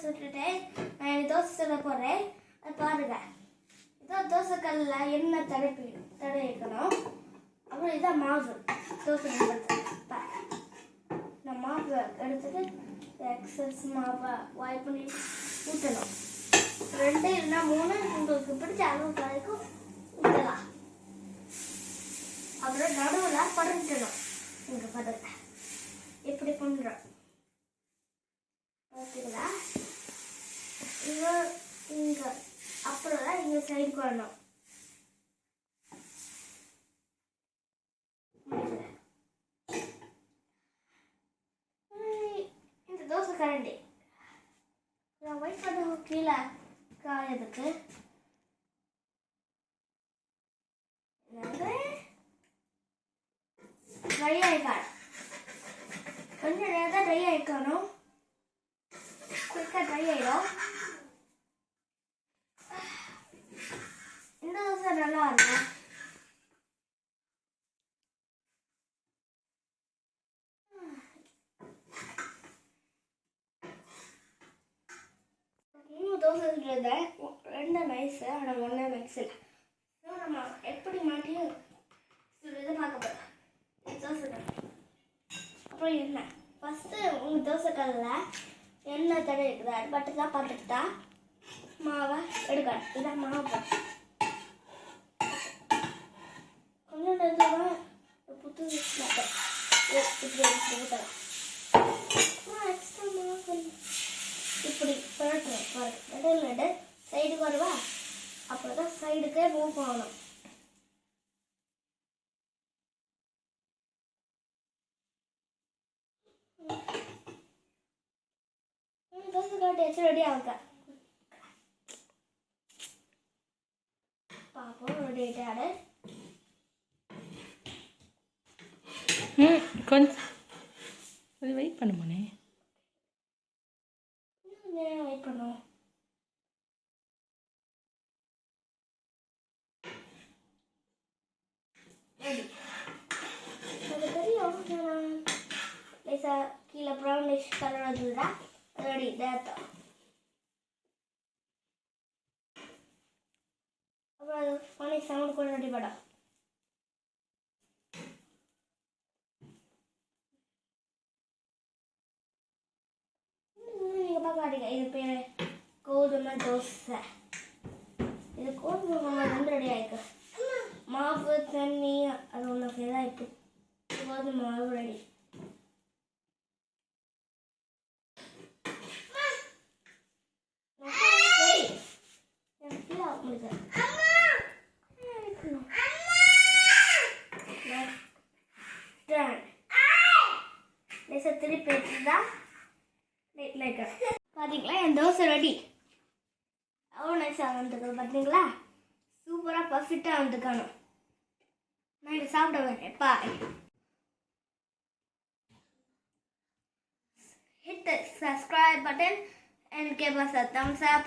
சுட்டுட்டேன். நான் தோசை சுட போகிறேன். அது பாருங்க. இதான் தோசை கல்லில் எண்ணெய் தடவிக்கணும். அப்புறம் இதான் மாவு தோசை நான் மாவு எடுத்துட்டு எக்ஸஸ் மாவை வாய் பண்ணி ஊற்றணும். 2 இல்லைன்னா 3 உங்களுக்கு பிடிச்ச அளவு வரைக்கும் ஊற்றலாம். அப்புறம் நடுவில் பரட்டணும். இங்கே பாருங்க இப்படி பண்ணுறோம் பார்த்தீங்களா. இங்கே அப்புறம் தான் இங்கே சைடுக்கு வரணும். இந்த தோசை கரண்டி நான் வெயிட் பண்ண கீழே காயதுக்கு ட்ரை ஆகிக்கணும். கொஞ்சம் நேரம் தான் ட்ரை ஆகிக்கணும். குயிக்காக ட்ரை ஆகிடும். இந்த தோசை நல்லா இருக்கும். தோசை சுடுறத 2 நைஸு ஆனால் 1 நைஸில். ஸோ நம்ம எப்படி மாட்டி சுடுறது பார்க்க போகிறோம். தோசை அப்புறம் எண்ணெய் ஃபஸ்ட்டு உங்கள் தோசைக்கல்லில் எண்ணெய் தடவை இருக்குது. அது பட்டு தான் பார்த்துட்டு தான் மாவை எடுக்கணும். இதான் மாவு போட்டு கொஞ்சம் நேரத்தில் புத்து இப்படி ஊற்றலாம். எக்ஸ்ட்ரா மாவு இப்படி பரட்டணும். நடு சைடுக்கு வருவா. அப்புறம் தான் சைடுக்கே மூவ் பண்ணணும். தோசை காட்டி ரெடி ஆகுங்க. பாப்போம் ரெடி ஆகிட்டாரு. கொஞ்சம் வெயிட் பண்ணுமானே. வெயிட் பண்ணுவோம். அது தெரியும். லேசாக கீழே ப்ரௌனிஷ் கலர் வந்துடுறா. ரெடி தேத்தா. அப்புறம் அது பண்ணி சவுண்ட் கூட ரெடி படம். நீங்கள் பார்க்காதீங்க. இது பேர் கோதுமை தோசை. இது கோதுமை மாவு ரெடி ஆயிருக்கு. மாவு தண்ணி அது ஒன்று தான் இப்போ கோதுமை மாவு ரெடி. திருப்பி எடுத்துதான் பார்த்தீங்களா என் தோசை ரெடி. அவ்வளோ நைஸாக வந்துருக்குது பார்த்தீங்களா. சூப்பராக பர்ஃபெக்டாக வந்துருக்கணும். நான் இதை சாப்பிட வரேன். பாய். Hit the subscribe button and give us a thumbs up.